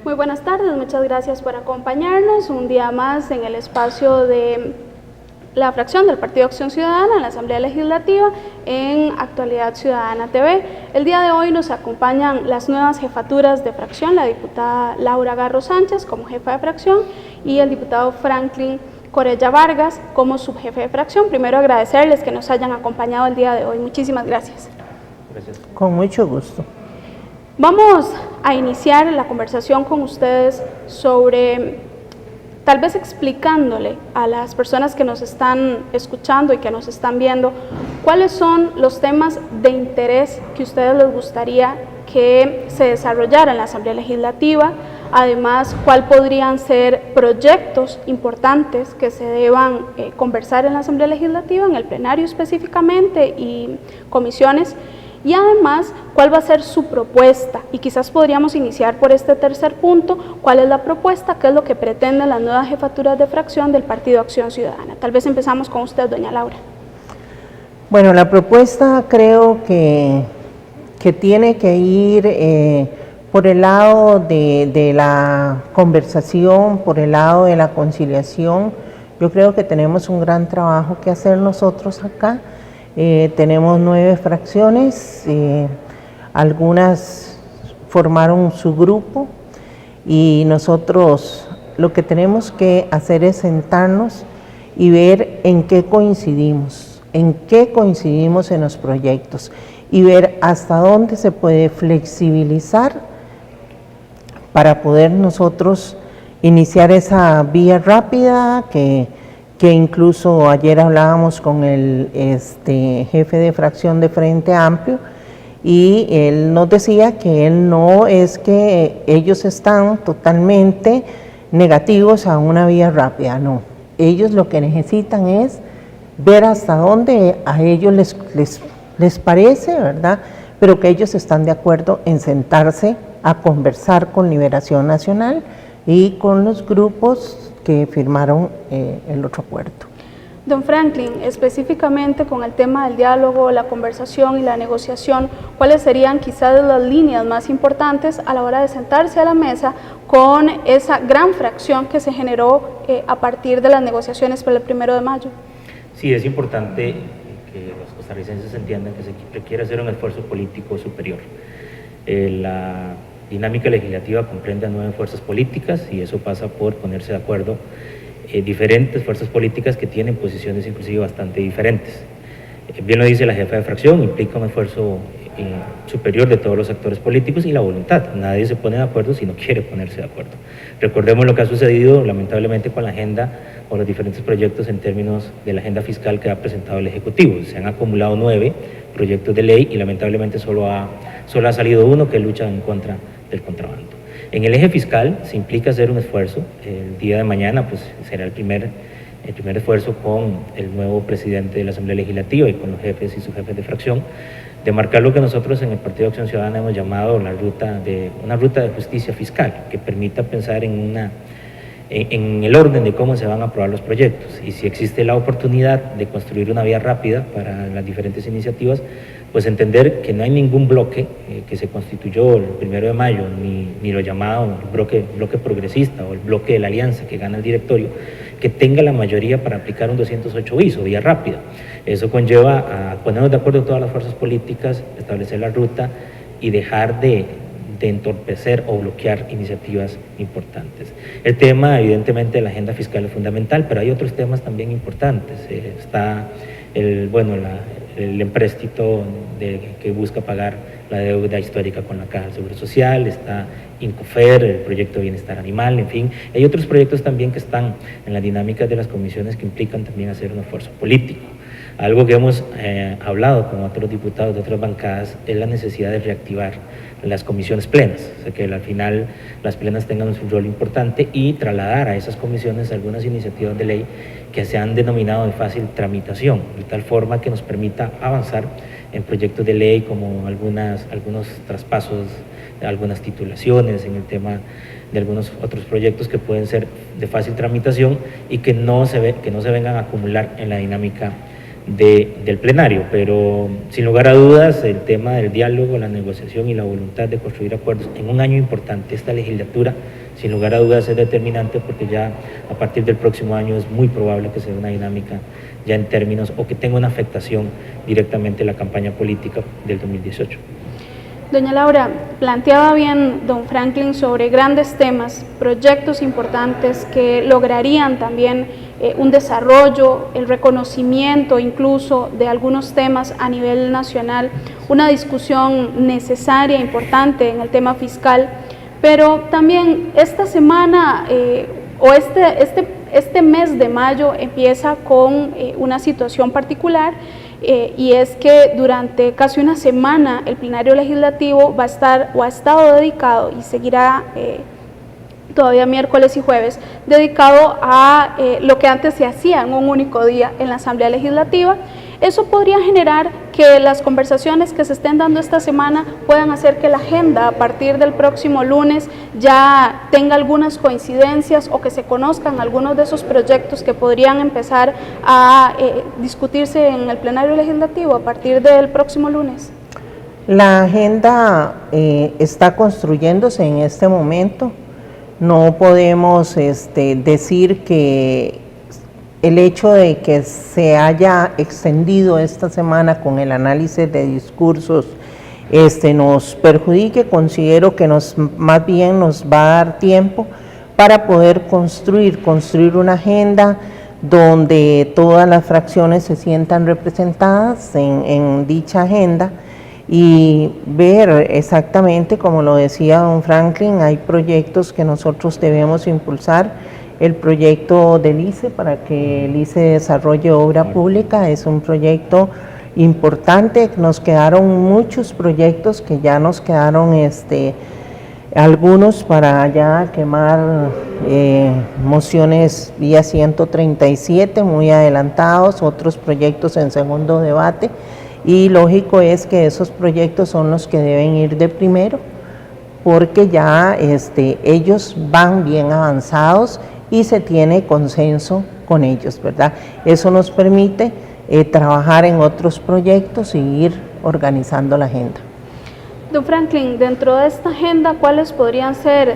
Muy buenas tardes, muchas gracias por acompañarnos un día más en el espacio de la fracción del Partido Acción Ciudadana en la Asamblea Legislativa en Actualidad Ciudadana TV. El día de hoy nos acompañan las nuevas jefaturas de fracción, la diputada Laura Garro Sánchez como jefa de fracción y el diputado Franklin Corella Vargas como subjefe de fracción. Primero agradecerles que nos hayan acompañado el día de hoy. Muchísimas gracias. Gracias. Con mucho gusto. Vamos a iniciar la conversación con ustedes sobre, tal vez explicándole a las personas que nos están escuchando y que nos están viendo, cuáles son los temas de interés que a ustedes les gustaría que se desarrollaran en la Asamblea Legislativa, además, cuáles podrían ser proyectos importantes que se deban conversar en la Asamblea Legislativa, en el plenario específicamente y comisiones, y además, cuál va a ser su propuesta. Y quizás podríamos iniciar por este tercer punto, cuál es la propuesta, qué es lo que pretenden las nuevas jefaturas de fracción del Partido Acción Ciudadana. Tal vez empezamos con usted, doña Laura. Bueno, la propuesta creo que tiene que ir por el lado de la conversación, por el lado de la conciliación. Yo creo que tenemos un gran trabajo que hacer nosotros acá. Tenemos 9 fracciones, algunas formaron su grupo y nosotros lo que tenemos que hacer es sentarnos y ver en qué coincidimos en los proyectos y ver hasta dónde se puede flexibilizar para poder nosotros iniciar esa vía rápida que incluso ayer hablábamos con el jefe de fracción de Frente Amplio y él nos decía que él no es que ellos están totalmente negativos a una vía rápida, no. Ellos lo que necesitan es ver hasta dónde a ellos les parece, ¿verdad? Pero que ellos están de acuerdo en sentarse a conversar con Liberación Nacional y con los grupos que firmaron el otro acuerdo. Don Franklin, específicamente con el tema del diálogo, la conversación y la negociación, ¿cuáles serían quizás las líneas más importantes a la hora de sentarse a la mesa con esa gran fracción que se generó a partir de las negociaciones para el 1 de mayo? Sí, es importante que los costarricenses entiendan que se requiere hacer un esfuerzo político superior. La dinámica legislativa comprende a 9 fuerzas políticas y eso pasa por ponerse de acuerdo diferentes fuerzas políticas que tienen posiciones inclusive bastante diferentes. Bien lo dice la jefa de fracción, implica un esfuerzo superior de todos los actores políticos y la voluntad. Nadie se pone de acuerdo si no quiere ponerse de acuerdo. Recordemos lo que ha sucedido lamentablemente con la agenda o los diferentes proyectos en términos de la agenda fiscal que ha presentado el Ejecutivo. Se han acumulado 9 proyectos de ley y lamentablemente solo ha salido uno que lucha en contra del contrabando. En el eje fiscal se implica hacer un esfuerzo. El día de mañana pues será el primer esfuerzo con el nuevo presidente de la Asamblea Legislativa y con los jefes y subjefes de fracción, de marcar lo que nosotros en el Partido Acción Ciudadana hemos llamado una ruta de justicia fiscal, que permita pensar en el orden de cómo se van a aprobar los proyectos. Y si existe la oportunidad de construir una vía rápida para las diferentes iniciativas, pues entender que no hay ningún bloque que se constituyó el 1 de mayo, ni lo llamado bloque progresista o el bloque de la alianza que gana el directorio, que tenga la mayoría para aplicar un 208 bis o vía rápida. Eso conlleva a ponernos de acuerdo todas las fuerzas políticas, establecer la ruta y dejar de entorpecer o bloquear iniciativas importantes. El tema, evidentemente, de la agenda fiscal es fundamental, pero hay otros temas también importantes. Está el empréstito que busca pagar la deuda histórica con la Caja del Seguro Social, está Incofer, el proyecto de bienestar animal, en fin. Hay otros proyectos también que están en la dinámica de las comisiones que implican también hacer un esfuerzo político. Algo que hemos hablado con otros diputados de otras bancadas es la necesidad de reactivar las comisiones plenas, o sea que al final las plenas tengan un rol importante y trasladar a esas comisiones algunas iniciativas de ley que se han denominado de fácil tramitación, de tal forma que nos permita avanzar en proyectos de ley como algunos traspasos, algunas titulaciones, en el tema de algunos otros proyectos que pueden ser de fácil tramitación y que no se vengan a acumular en la dinámica del plenario, pero sin lugar a dudas el tema del diálogo, la negociación y la voluntad de construir acuerdos en un año importante, esta legislatura, sin lugar a dudas es determinante, porque ya a partir del próximo año es muy probable que sea una dinámica ya en términos o que tenga una afectación directamente en la campaña política del 2018. Doña Laura, planteaba bien don Franklin sobre grandes temas, proyectos importantes que lograrían también un desarrollo, el reconocimiento incluso de algunos temas a nivel nacional, una discusión necesaria, importante en el tema fiscal, pero también esta semana o este mes de mayo empieza con una situación particular, y es que durante casi una semana el plenario legislativo va a estar o ha estado dedicado y seguirá todavía miércoles y jueves, dedicado a lo que antes se hacía en un único día en la Asamblea Legislativa. Eso podría generar que las conversaciones que se estén dando esta semana puedan hacer que la agenda a partir del próximo lunes ya tenga algunas coincidencias o que se conozcan algunos de esos proyectos que podrían empezar a discutirse en el plenario legislativo a partir del próximo lunes. La agenda está construyéndose en este momento. No podemos decir que el hecho de que se haya extendido esta semana con el análisis de discursos nos perjudique. Considero que más bien nos va a dar tiempo para poder construir una agenda donde todas las fracciones se sientan representadas en dicha agenda y ver exactamente, como lo decía don Franklin, hay proyectos que nosotros debemos impulsar. El proyecto del ICE, para que el ICE desarrolle obra pública, es un proyecto importante. Nos quedaron muchos proyectos que ya nos quedaron algunos para ya quemar mociones vía 137 muy adelantados, otros proyectos en segundo debate, y lógico es que esos proyectos son los que deben ir de primero, porque ya ellos van bien avanzados y se tiene consenso con ellos, ¿verdad? Eso nos permite trabajar en otros proyectos y ir organizando la agenda. Don Franklin, dentro de esta agenda, ¿cuáles podrían ser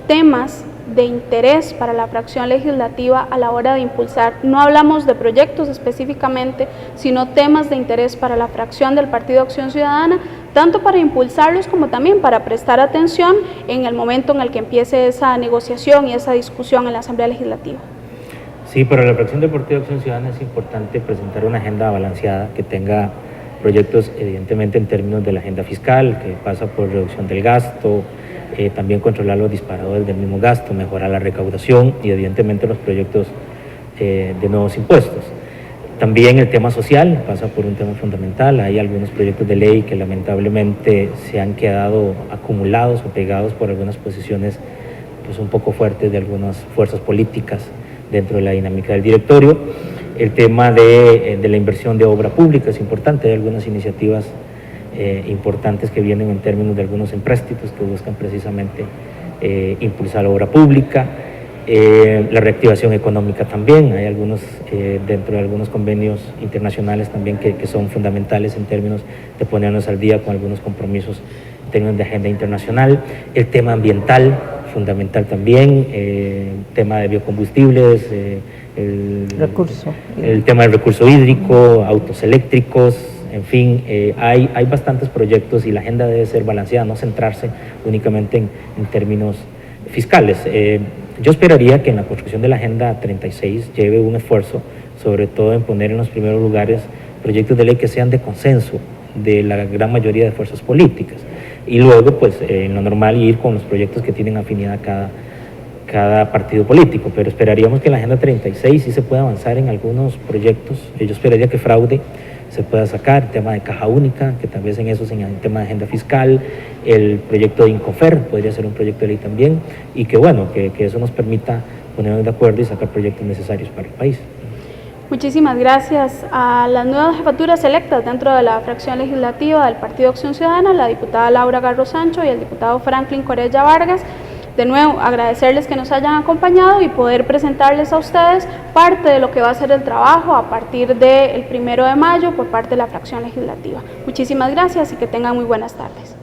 temas de interés para la fracción legislativa a la hora de impulsar? No hablamos de proyectos específicamente, sino temas de interés para la fracción del Partido Acción Ciudadana, tanto para impulsarlos como también para prestar atención en el momento en el que empiece esa negociación y esa discusión en la Asamblea Legislativa. Sí, para la fracción del Partido Acción Ciudadana es importante presentar una agenda balanceada que tenga proyectos evidentemente en términos de la agenda fiscal, que pasa por reducción del gasto, también controlar los disparadores del mismo gasto, mejorar la recaudación y evidentemente los proyectos de nuevos impuestos. También el tema social pasa por un tema fundamental. Hay algunos proyectos de ley que lamentablemente se han quedado acumulados o pegados por algunas posiciones pues, un poco fuertes de algunas fuerzas políticas dentro de la dinámica del directorio. El tema de la inversión de obra pública es importante. Hay algunas iniciativas importantes que vienen en términos de algunos empréstitos que buscan precisamente impulsar la obra pública. La reactivación económica también, hay algunos dentro de algunos convenios internacionales también que son fundamentales en términos de ponernos al día con algunos compromisos en términos de agenda internacional. El tema ambiental, fundamental también, tema de biocombustibles, el tema del recurso hídrico, autos eléctricos, en fin, hay bastantes proyectos y la agenda debe ser balanceada, no centrarse únicamente en términos fiscales. Yo esperaría que en la construcción de la Agenda 36 lleve un esfuerzo, sobre todo en poner en los primeros lugares proyectos de ley que sean de consenso de la gran mayoría de fuerzas políticas. Y luego, pues, en lo normal ir con los proyectos que tienen afinidad cada partido político. Pero esperaríamos que en la Agenda 36 sí se pueda avanzar en algunos proyectos. Yo esperaría que fraude se pueda sacar, el tema de caja única, que tal vez en eso, en el tema de agenda fiscal, el proyecto de Incofer podría ser un proyecto de ley también, y que bueno, que eso nos permita ponernos de acuerdo y sacar proyectos necesarios para el país. Muchísimas gracias a las nuevas jefaturas electas dentro de la fracción legislativa del Partido Acción Ciudadana, la diputada Laura Garro Sancho y el diputado Franklin Corella Vargas. de nuevo agradecerles que nos hayan acompañado y poder presentarles a ustedes parte de lo que va a ser el trabajo a partir del 1 de mayo por parte de la fracción legislativa. Muchísimas gracias y que tengan muy buenas tardes.